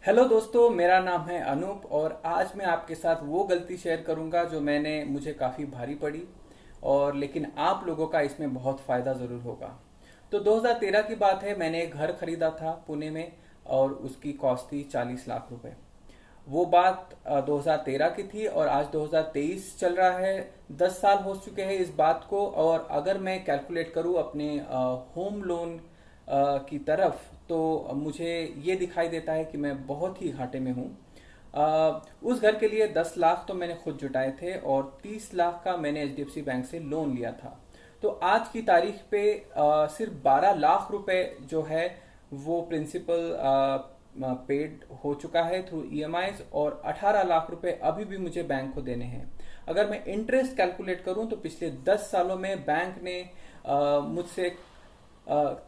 Hello दोस्तों, मेरा नाम है अनूप और आज मैं आपके साथ वो गलती शेयर करूंगा जो मुझे काफ़ी भारी पड़ी। और लेकिन आप लोगों का इसमें बहुत फ़ायदा ज़रूर होगा। तो 2013 की बात है, मैंने एक घर खरीदा था पुणे में और उसकी कॉस्ट थी 40 लाख रुपए। वो बात 2013 की थी और आज 2023 चल रहा है। 10 साल हो चुके हैं इस बात को। और अगर मैं कैलकुलेट करूं अपने होम लोन की तरफ, तो मुझे ये दिखाई देता है कि मैं बहुत ही घाटे में हूं। उस घर के लिए 10 लाख तो मैंने खुद जुटाए थे और 30 लाख का मैंने एचडीएफसी बैंक से लोन लिया था। तो आज की तारीख पे सिर्फ 12 लाख रुपए जो है वो प्रिंसिपल पेड हो चुका है थ्रू ईएमआईज, और 18 लाख रुपए अभी भी मुझे बैंक को देने हैं। अगर मैं इंटरेस्ट कैलकुलेट करूं तो पिछले 10 सालों में बैंक ने मुझसे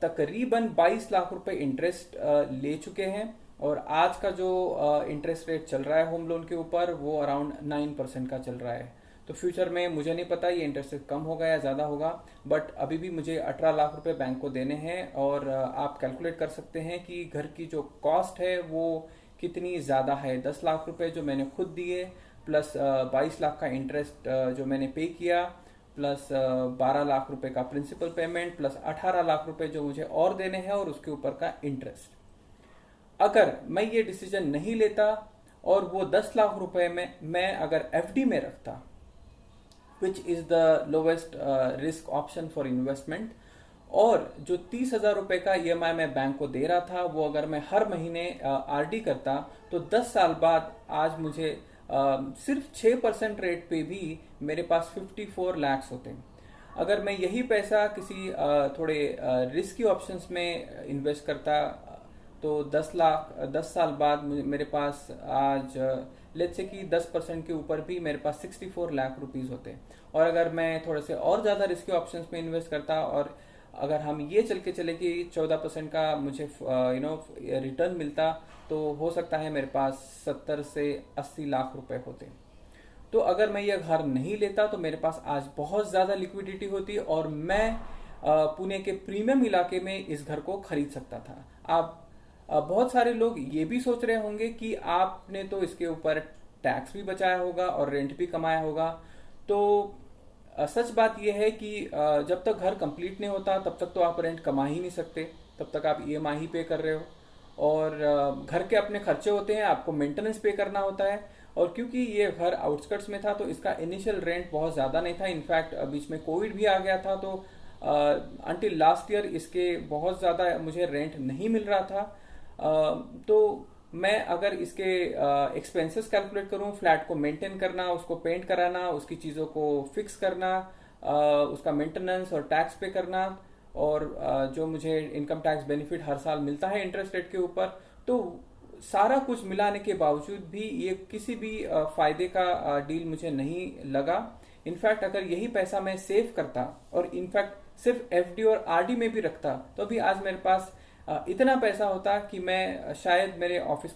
तकरीबन 22 लाख रुपए इंटरेस्ट ले चुके हैं। और आज का जो इंटरेस्ट रेट चल रहा है होम लोन के ऊपर वो अराउंड 9% का चल रहा है। तो फ्यूचर में मुझे नहीं पता ये इंटरेस्ट रेट कम होगा या ज़्यादा होगा, बट अभी भी मुझे 18 लाख रुपए बैंक को देने हैं। और आप कैलकुलेट कर सकते हैं कि घर की जो कॉस्ट है वो कितनी ज़्यादा है। 10 लाख रुपए जो मैंने खुद दिए, प्लस 22 लाख का इंटरेस्ट जो मैंने पे किया, प्लस 12 लाख रुपए का प्रिंसिपल पेमेंट, प्लस 18 लाख रुपए जो मुझे और देने हैं और उसके ऊपर का इंटरेस्ट। अगर मैं ये डिसीजन नहीं लेता और वो 10 लाख रुपए में मैं अगर एफडी में रखता, which is the lowest risk option for investment, और जो 30,000 रुपए का ईएमआई मैं बैंक को दे रहा था वो अगर मैं हर महीने आरडी करता, तो 10 साल बाद आज मुझे सिर्फ 6% रेट पे भी मेरे पास 54 लाख होते। अगर मैं यही पैसा किसी थोड़े रिस्की ऑप्शंस में इन्वेस्ट करता, तो 10 साल बाद मेरे पास आज लेट्स से कि 10% के ऊपर भी मेरे पास 64 लाख रुपीज होते। और अगर मैं थोड़े से और ज़्यादा रिस्की ऑप्शंस में इन्वेस्ट करता, और अगर हम ये चल के चले कि 14% का मुझे रिटर्न मिलता, तो हो सकता है मेरे पास 70 से 80 लाख रुपए होते। तो अगर मैं ये घर नहीं लेता तो मेरे पास आज बहुत ज़्यादा लिक्विडिटी होती और मैं पुणे के प्रीमियम इलाके में इस घर को खरीद सकता था। आप बहुत सारे लोग ये भी सोच रहे होंगे कि आपने तो इसके ऊपर टैक्स भी बचाया होगा और रेंट भी कमाया होगा। तो सच बात यह है कि जब तक घर कंप्लीट नहीं होता तब तक तो आप रेंट कमा ही नहीं सकते, तब तक आप ईएमआई ही पे कर रहे हो। और घर के अपने खर्चे होते हैं, आपको मेंटेनेंस पे करना होता है। और क्योंकि ये घर आउटस्कर्ट्स में था तो इसका इनिशियल रेंट बहुत ज़्यादा नहीं था। इनफैक्ट बीच में कोविड भी आ गया था, तो अंटिल लास्ट ईयर इसके बहुत ज़्यादा मुझे रेंट नहीं मिल रहा था। तो मैं अगर इसके एक्सपेंसेस कैलकुलेट करूं, फ्लैट को मेंटेन करना, उसको पेंट कराना, उसकी चीज़ों को फिक्स करना, उसका मेंटेनेंस और टैक्स पे करना, और जो मुझे इनकम टैक्स बेनिफिट हर साल मिलता है इंटरेस्ट रेट के ऊपर, तो सारा कुछ मिलाने के बावजूद भी ये किसी भी फायदे का डील मुझे नहीं लगा। इनफैक्ट अगर यही पैसा मैं सेव करता और इनफैक्ट सिर्फ एफडी और आरडी में भी रखता, तो भी आज मेरे पास इतना पैसा होता कि मैं शायद मेरे ऑफिस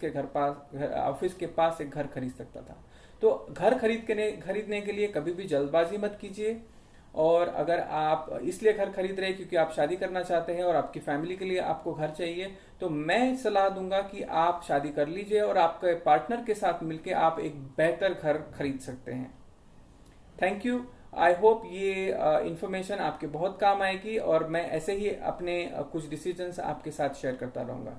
के पास एक घर खरीद सकता था। तो घर खरीदने के लिए कभी भी जल्दबाजी मत कीजिए। और अगर आप इसलिए घर खरीद रहे हैं क्योंकि आप शादी करना चाहते हैं और आपकी फैमिली के लिए आपको घर चाहिए, तो मैं सलाह दूंगा कि आप शादी कर लीजिए और आपके पार्टनर के साथ मिलकर आप एक बेहतर घर खरीद सकते हैं। Thank you. आई होप ये इंफॉर्मेशन आपके बहुत काम आएगी और मैं ऐसे ही अपने कुछ डिसीजंस आपके साथ शेयर करता रहूंगा।